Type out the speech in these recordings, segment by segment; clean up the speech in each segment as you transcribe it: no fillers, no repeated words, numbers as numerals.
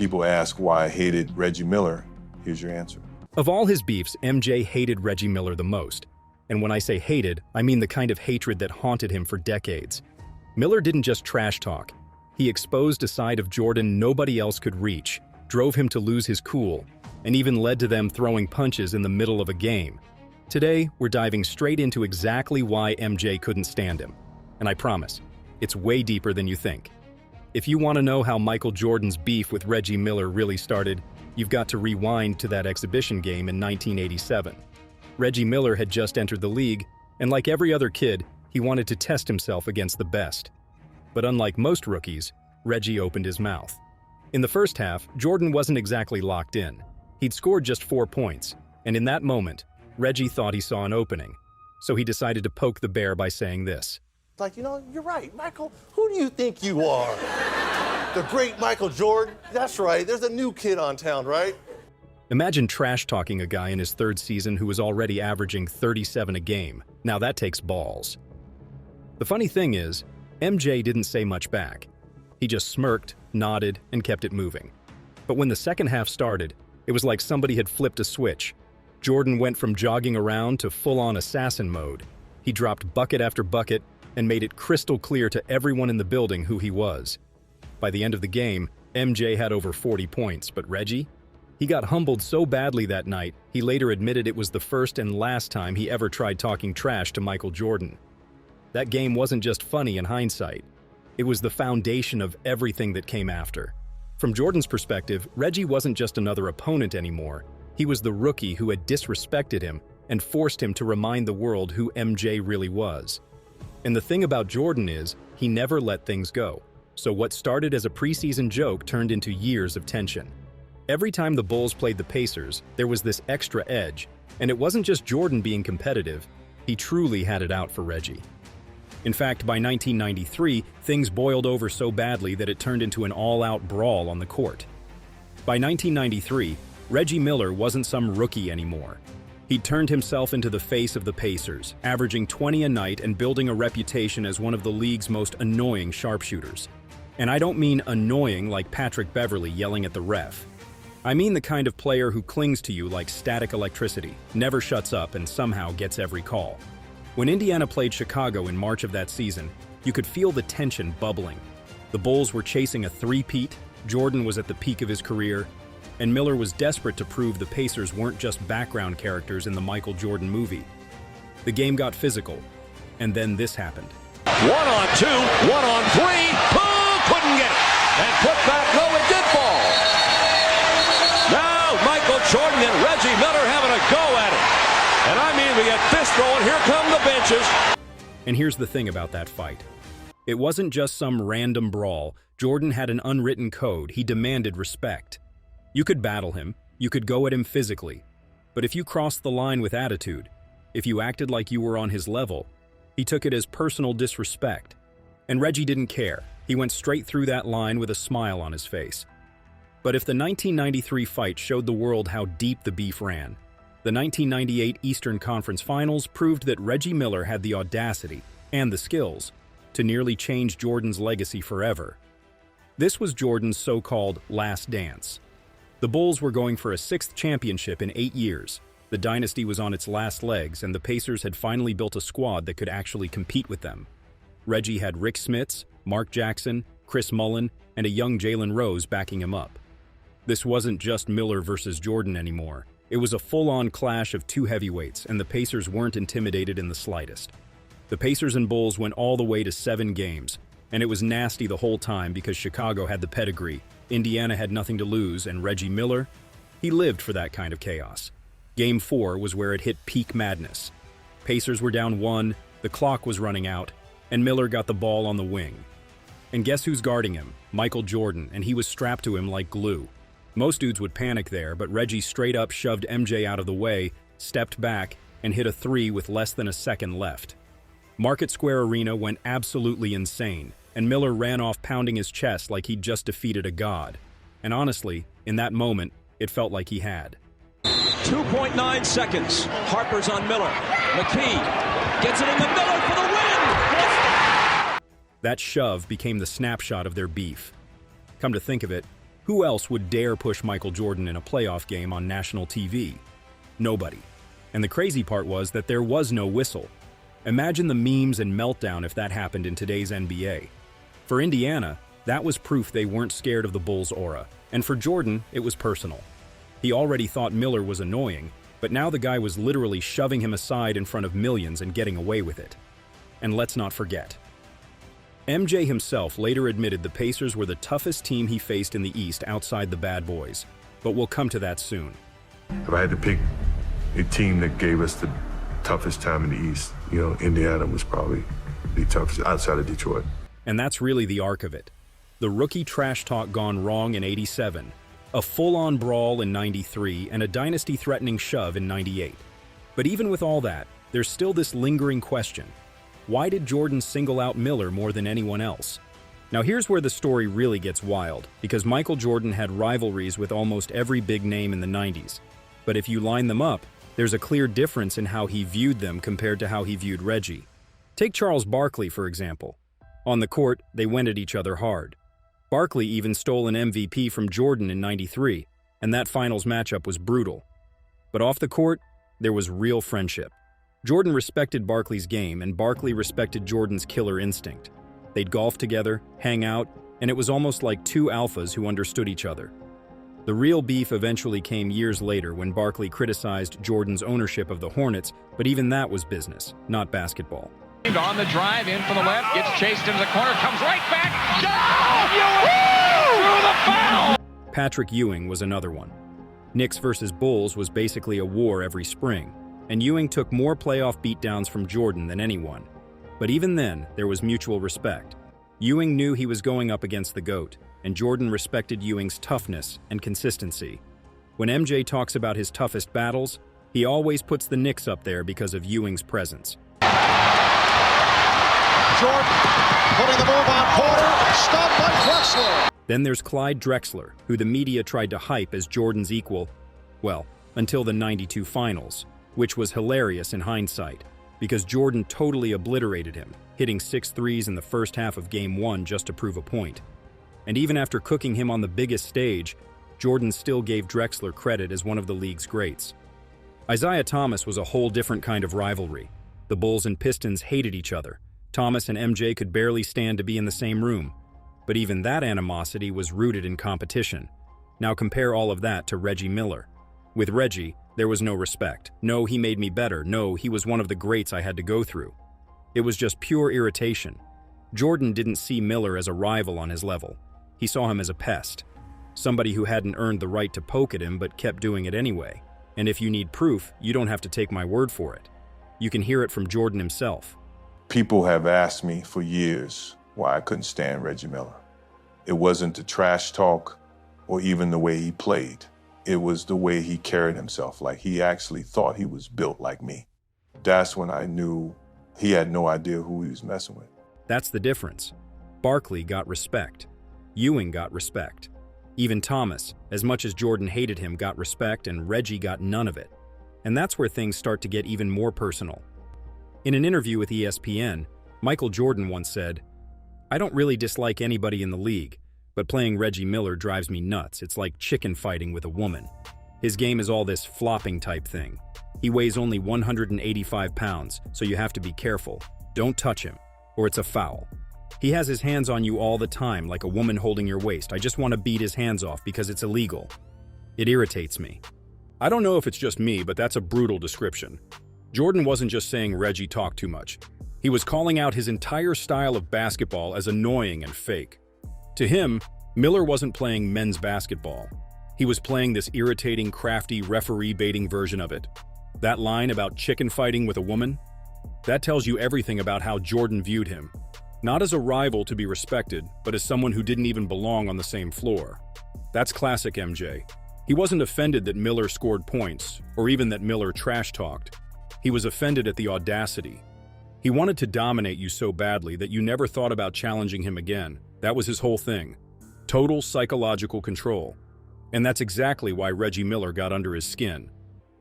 people ask why I hated Reggie Miller, here's your answer. Of all his beefs, MJ hated Reggie Miller the most. And when I say hated, I mean the kind of hatred that haunted him for decades. Miller didn't just trash talk. He exposed a side of Jordan nobody else could reach, drove him to lose his cool, and even led to them throwing punches in the middle of a game. Today, we're diving straight into exactly why MJ couldn't stand him. And I promise, it's way deeper than you think. If you want to know how Michael Jordan's beef with Reggie Miller really started, you've got to rewind to that exhibition game in 1987. Reggie Miller had just entered the league, and like every other kid, he wanted to test himself against the best. But unlike most rookies, Reggie opened his mouth. In the first half, Jordan wasn't exactly locked in. He'd scored just 4 points, and in that moment, Reggie thought he saw an opening. So he decided to poke the bear by saying this. Like, you're right, Michael. Who do you think you are? The great Michael Jordan? That's right. There's a new kid on town, right? Imagine trash-talking a guy in his third season who was already averaging 37 a game. Now that takes balls. The funny thing is, MJ didn't say much back. He just smirked, nodded, and kept it moving. But when the second half started, it was like somebody had flipped a switch. Jordan went from jogging around to full-on assassin mode. He dropped bucket after bucket and made it crystal clear to everyone in the building who he was. By the end of the game, MJ had over 40 points, but Reggie? He got humbled so badly that night, he later admitted it was the first and last time he ever tried talking trash to Michael Jordan. That game wasn't just funny in hindsight. It was the foundation of everything that came after. From Jordan's perspective, Reggie wasn't just another opponent anymore. He was the rookie who had disrespected him and forced him to remind the world who MJ really was. And the thing about Jordan is, he never let things go. So what started as a preseason joke turned into years of tension. Every time the Bulls played the Pacers, there was this extra edge, and it wasn't just Jordan being competitive, he truly had it out for Reggie. In fact, by 1993, things boiled over so badly that it turned into an all-out brawl on the court. By 1993, Reggie Miller wasn't some rookie anymore. He'd turned himself into the face of the Pacers, averaging 20 a night and building a reputation as one of the league's most annoying sharpshooters. And I don't mean annoying like Patrick Beverley yelling at the ref. I mean the kind of player who clings to you like static electricity, never shuts up, and somehow gets every call. When Indiana played Chicago in March of that season, you could feel the tension bubbling. The Bulls were chasing a three-peat, Jordan was at the peak of his career, and Miller was desperate to prove the Pacers weren't just background characters in the Michael Jordan movie. The game got physical, and then this happened. 1 on 2, 1 on 3, couldn't get it, and put back, no, it did fall. Now Michael Jordan and Reggie Miller having a go at it. And I mean, we get fist throwing, here come the benches. And here's the thing about that fight. It wasn't just some random brawl. Jordan had an unwritten code. He demanded respect. You could battle him, you could go at him physically, but if you crossed the line with attitude, if you acted like you were on his level, he took it as personal disrespect. And Reggie didn't care. He went straight through that line with a smile on his face. But if the 1993 fight showed the world how deep the beef ran, the 1998 Eastern Conference Finals proved that Reggie Miller had the audacity and the skills to nearly change Jordan's legacy forever. This was Jordan's so-called last dance. The Bulls were going for a 6th championship in 8 years. The dynasty was on its last legs, and the Pacers had finally built a squad that could actually compete with them. Reggie had Rick Smits, Mark Jackson, Chris Mullin, and a young Jalen Rose backing him up. This wasn't just Miller versus Jordan anymore. It was a full-on clash of two heavyweights, and the Pacers weren't intimidated in the slightest. The Pacers and Bulls went all the way to 7 games, and it was nasty the whole time because Chicago had the pedigree, Indiana had nothing to lose, and Reggie Miller, he lived for that kind of chaos. Game 4 was where it hit peak madness. Pacers were down 1, the clock was running out, and Miller got the ball on the wing. And guess who's guarding him? Michael Jordan, and he was strapped to him like glue. Most dudes would panic there, but Reggie straight up shoved MJ out of the way, stepped back, and hit a 3 with less than a second left. Market Square Arena went absolutely insane, and Miller ran off pounding his chest like he'd just defeated a god. And honestly, in that moment, it felt like he had. 2.9 seconds. Harper's on Miller. McKee gets it in the middle for the win. That shove became the snapshot of their beef. Come to think of it, Who else would dare push Michael Jordan in a playoff game on national TV? Nobody. And the crazy part was that there was no whistle. Imagine the memes and meltdown if that happened in today's NBA. For Indiana, that was proof they weren't scared of the Bulls' aura. And for Jordan, it was personal. He already thought Miller was annoying, but now the guy was literally shoving him aside in front of millions and getting away with it. And let's not forget, MJ himself later admitted the Pacers were the toughest team he faced in the East outside the bad boys. But we'll come to that soon. If I had to pick a team that gave us the toughest time in the East, Indiana was probably the toughest outside of Detroit. And that's really the arc of it. The rookie trash talk gone wrong in '87, a full-on brawl in '93, and a dynasty-threatening shove in '98. But even with all that, there's still this lingering question. Why did Jordan single out Miller more than anyone else? Now here's where the story really gets wild, because Michael Jordan had rivalries with almost every big name in the '90s. But if you line them up, there's a clear difference in how he viewed them compared to how he viewed Reggie. Take Charles Barkley, for example. On the court, they went at each other hard. Barkley even stole an MVP from Jordan in '93, and that finals matchup was brutal. But off the court, there was real friendship. Jordan respected Barkley's game, and Barkley respected Jordan's killer instinct. They'd golf together, hang out, and it was almost like two alphas who understood each other. The real beef eventually came years later when Barkley criticized Jordan's ownership of the Hornets, but even that was business, not basketball. On the drive, in from the left, gets chased into the corner, comes right back. Ewing! Through the foul! Patrick Ewing was another one. Knicks versus Bulls was basically a war every spring, and Ewing took more playoff beatdowns from Jordan than anyone. But even then, there was mutual respect. Ewing knew he was going up against the GOAT, and Jordan respected Ewing's toughness and consistency. When MJ talks about his toughest battles, he always puts the Knicks up there because of Ewing's presence. Jordan putting the move on Porter, stopped by Drexler. Then there's Clyde Drexler, who the media tried to hype as Jordan's equal, well, until the '92 finals, which was hilarious in hindsight, because Jordan totally obliterated him, hitting 6 threes in the first half of Game 1 just to prove a point. And even after cooking him on the biggest stage, Jordan still gave Drexler credit as one of the league's greats. Isaiah Thomas was a whole different kind of rivalry. The Bulls and Pistons hated each other. Thomas and MJ could barely stand to be in the same room. But even that animosity was rooted in competition. Now compare all of that to Reggie Miller. With Reggie, there was no respect. No, he made me better. No, he was one of the greats I had to go through. It was just pure irritation. Jordan didn't see Miller as a rival on his level. He saw him as a pest. Somebody who hadn't earned the right to poke at him but kept doing it anyway. And if you need proof, you don't have to take my word for it. You can hear it from Jordan himself. People have asked me for years why I couldn't stand Reggie Miller. It wasn't the trash talk or even the way he played. It was the way he carried himself, like he actually thought he was built like me. That's when I knew he had no idea who he was messing with. That's the difference. Barkley got respect. Ewing got respect. Even Thomas, as much as Jordan hated him, got respect, and Reggie got none of it. And that's where things start to get even more personal. In an interview with ESPN, Michael Jordan once said, "I don't really dislike anybody in the league, but playing Reggie Miller drives me nuts. It's like chicken fighting with a woman. His game is all this flopping type thing. He weighs only 185 pounds, so you have to be careful. Don't touch him, or it's a foul. He has his hands on you all the time, like a woman holding your waist. I just want to beat his hands off because it's illegal. It irritates me." I don't know if it's just me, but that's a brutal description. Jordan wasn't just saying Reggie talked too much. He was calling out his entire style of basketball as annoying and fake. To him, Miller wasn't playing men's basketball. He was playing this irritating, crafty, referee-baiting version of it. That line about chicken fighting with a woman? That tells you everything about how Jordan viewed him. Not as a rival to be respected, but as someone who didn't even belong on the same floor. That's classic MJ. He wasn't offended that Miller scored points, or even that Miller trash-talked. He was offended at the audacity. He wanted to dominate you so badly that you never thought about challenging him again. That was his whole thing. Total psychological control. And that's exactly why Reggie Miller got under his skin.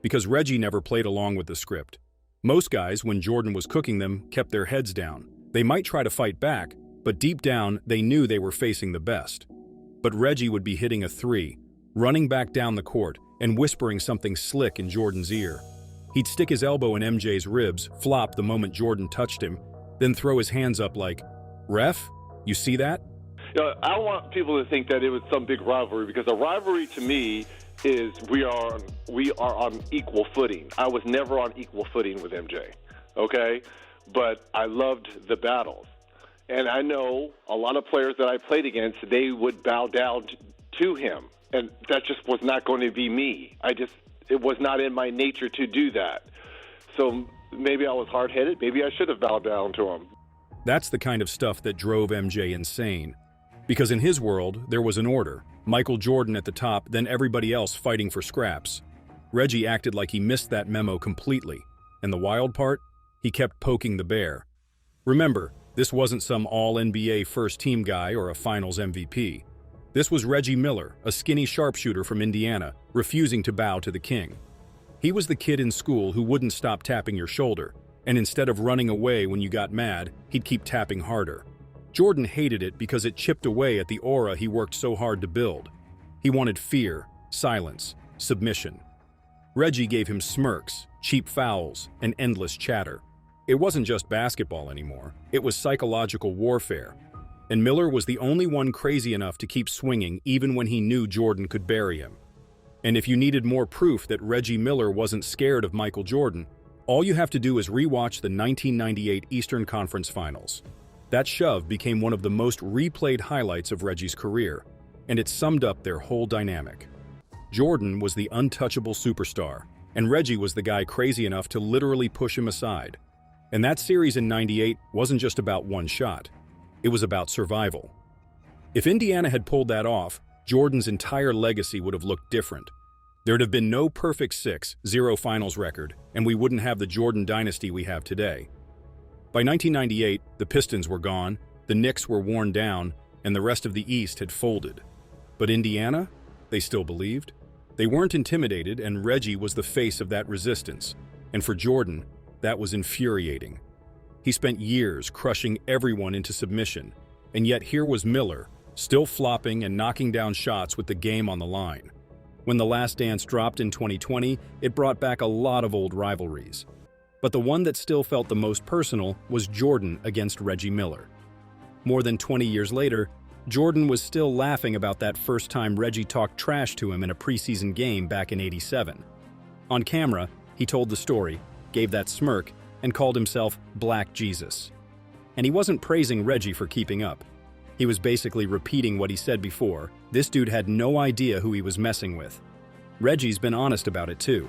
Because Reggie never played along with the script. Most guys, when Jordan was cooking them, kept their heads down. They might try to fight back, but deep down, they knew they were facing the best. But Reggie would be hitting a three, running back down the court, and whispering something slick in Jordan's ear. He'd stick his elbow in MJ's ribs, flop the moment Jordan touched him, then throw his hands up like, "Ref, you see that?" I don't want people to think that it was some big rivalry, because a rivalry to me is we are on equal footing. I was never on equal footing with MJ, okay? But I loved the battles. And I know a lot of players that I played against, they would bow down to him. And that just was not going to be me. It was not in my nature to do that. So maybe I was hard-headed. Maybe I should have bowed down to him. That's the kind of stuff that drove MJ insane. Because in his world, there was an order. Michael Jordan at the top, then everybody else fighting for scraps. Reggie acted like he missed that memo completely. And the wild part? He kept poking the bear. Remember, this wasn't some all-NBA first-team guy or a finals MVP. This was Reggie Miller, a skinny sharpshooter from Indiana, refusing to bow to the king. He was the kid in school who wouldn't stop tapping your shoulder, and instead of running away when you got mad, he'd keep tapping harder. Jordan hated it because it chipped away at the aura he worked so hard to build. He wanted fear, silence, submission. Reggie gave him smirks, cheap fouls, and endless chatter. It wasn't just basketball anymore. It was psychological warfare. And Miller was the only one crazy enough to keep swinging even when he knew Jordan could bury him. And if you needed more proof that Reggie Miller wasn't scared of Michael Jordan, all you have to do is rewatch the 1998 Eastern Conference Finals. That shove became one of the most replayed highlights of Reggie's career, and it summed up their whole dynamic. Jordan was the untouchable superstar, and Reggie was the guy crazy enough to literally push him aside. And that series in '98 wasn't just about one shot. It was about survival. If Indiana had pulled that off, Jordan's entire legacy would have looked different. There'd have been no perfect 6-0 finals record, and we wouldn't have the Jordan dynasty we have today. By 1998, the Pistons were gone, the Knicks were worn down, and the rest of the East had folded. But Indiana? They still believed. They weren't intimidated, and Reggie was the face of that resistance. And for Jordan, that was infuriating. He spent years crushing everyone into submission, and yet here was Miller, still flopping and knocking down shots with the game on the line. When The Last Dance dropped in 2020, it brought back a lot of old rivalries. But the one that still felt the most personal was Jordan against Reggie Miller. More than 20 years later, Jordan was still laughing about that first time Reggie talked trash to him in a preseason game back in '87. On camera, he told the story, gave that smirk, and called himself Black Jesus. And he wasn't praising Reggie for keeping up. He was basically repeating what he said before. This dude had no idea who he was messing with. Reggie's been honest about it too.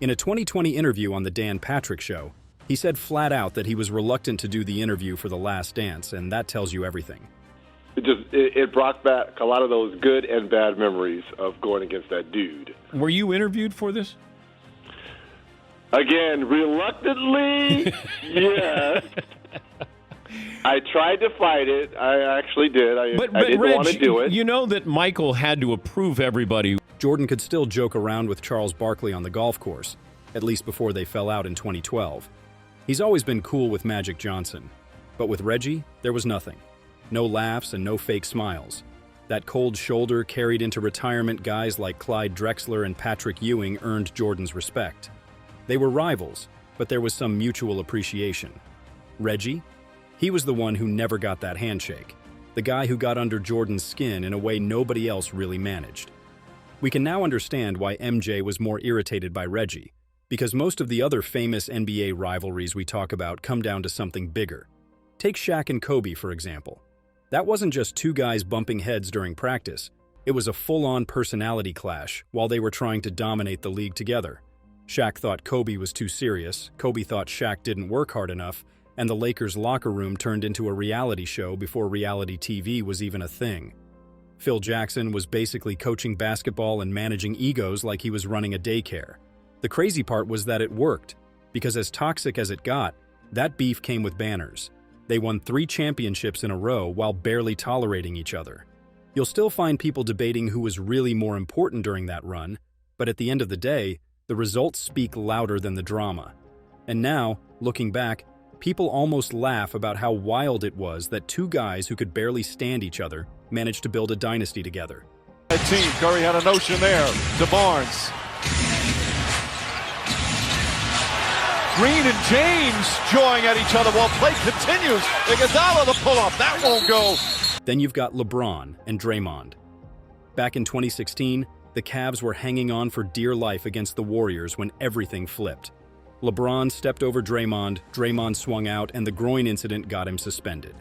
In a 2020 interview on The Dan Patrick Show, he said flat out that he was reluctant to do the interview for The Last Dance, and that tells you everything. It brought back a lot of those good and bad memories of going against that dude. Were you interviewed for this? Again, reluctantly, yes. I tried to fight it. I actually did. I didn't want to do it. You know that Michael had to approve everybody. Jordan could still joke around with Charles Barkley on the golf course, at least before they fell out in 2012. He's always been cool with Magic Johnson. But with Reggie, there was nothing. No laughs and no fake smiles. That cold shoulder carried into retirement guys like Clyde Drexler and Patrick Ewing earned Jordan's respect. They were rivals, but there was some mutual appreciation. Reggie? He was the one who never got that handshake. The guy who got under Jordan's skin in a way nobody else really managed. We can now understand why MJ was more irritated by Reggie, because most of the other famous NBA rivalries we talk about come down to something bigger. Take Shaq and Kobe, for example. That wasn't just two guys bumping heads during practice. It was a full-on personality clash while they were trying to dominate the league together. Shaq thought Kobe was too serious, Kobe thought Shaq didn't work hard enough, and the Lakers' locker room turned into a reality show before reality TV was even a thing. Phil Jackson was basically coaching basketball and managing egos like he was running a daycare. The crazy part was that it worked, because as toxic as it got, that beef came with banners. They won 3 championships in a row while barely tolerating each other. You'll still find people debating who was really more important during that run, but at the end of the day, the results speak louder than the drama. And now, looking back, people almost laugh about how wild it was that two guys who could barely stand each other managed to build a dynasty together. Team. Curry had a notion there to Barnes. Green and James jawing at each other while play continues. Iguodala the pull-up. That won't go. Then you've got LeBron and Draymond. Back in 2016, the Cavs were hanging on for dear life against the Warriors when everything flipped. LeBron stepped over Draymond, Draymond swung out, and the groin incident got him suspended.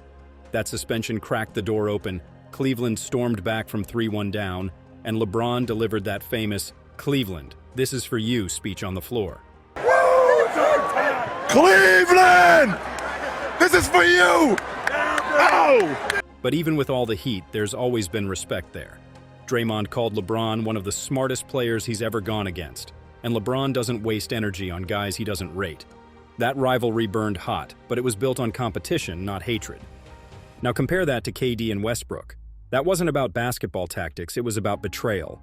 That suspension cracked the door open, Cleveland stormed back from 3-1 down, and LeBron delivered that famous "Cleveland, this is for you" speech on the floor. Cleveland! This is for you! Oh! But even with all the heat, there's always been respect there. Draymond called LeBron one of the smartest players he's ever gone against, and LeBron doesn't waste energy on guys he doesn't rate. That rivalry burned hot, but it was built on competition, not hatred. Now compare that to KD and Westbrook. That wasn't about basketball tactics, it was about betrayal.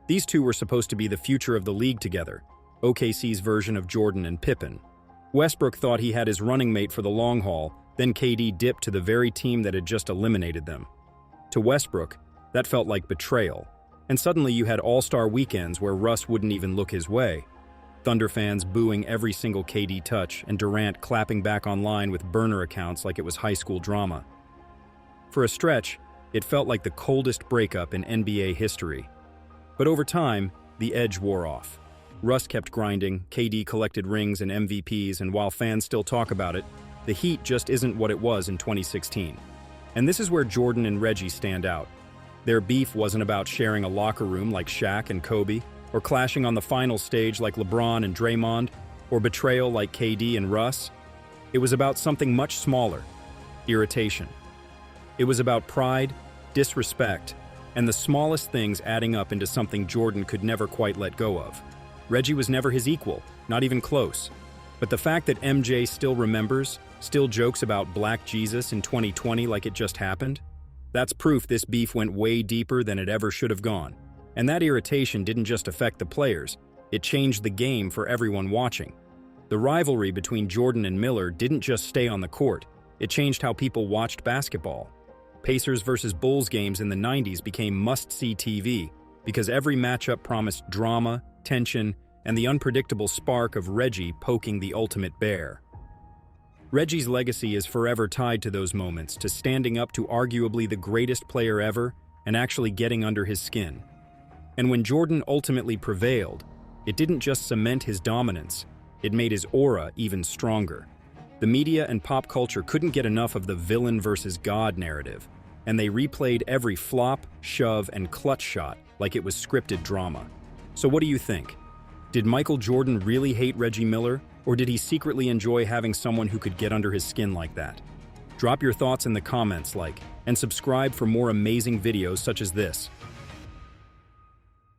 These two were supposed to be the future of the league together, OKC's version of Jordan and Pippen. Westbrook thought he had his running mate for the long haul, then KD dipped to the very team that had just eliminated them. To Westbrook, that felt like betrayal. And suddenly you had all-star weekends where Russ wouldn't even look his way. Thunder fans booing every single KD touch and Durant clapping back online with burner accounts like it was high school drama. For a stretch, it felt like the coldest breakup in NBA history. But over time, the edge wore off. Russ kept grinding, KD collected rings and MVPs, and while fans still talk about it, the heat just isn't what it was in 2016. And this is where Jordan and Reggie stand out. Their beef wasn't about sharing a locker room like Shaq and Kobe, or clashing on the final stage like LeBron and Draymond, or betrayal like KD and Russ. It was about something much smaller: irritation. It was about pride, disrespect, and the smallest things adding up into something Jordan could never quite let go of. Reggie was never his equal, not even close. But the fact that MJ still remembers, still jokes about Black Jesus in 2020 like it just happened, that's proof this beef went way deeper than it ever should have gone. And that irritation didn't just affect the players, it changed the game for everyone watching. The rivalry between Jordan and Miller didn't just stay on the court, it changed how people watched basketball. Pacers versus Bulls games in the 90s became must-see TV because every matchup promised drama, tension, and the unpredictable spark of Reggie poking the ultimate bear. Reggie's legacy is forever tied to those moments, to standing up to arguably the greatest player ever and actually getting under his skin. And when Jordan ultimately prevailed, it didn't just cement his dominance, it made his aura even stronger. The media and pop culture couldn't get enough of the villain versus God narrative, and they replayed every flop, shove, and clutch shot like it was scripted drama. So what do you think? Did Michael Jordan really hate Reggie Miller, or did he secretly enjoy having someone who could get under his skin like that? Drop your thoughts in the comments, and subscribe for more amazing videos such as this.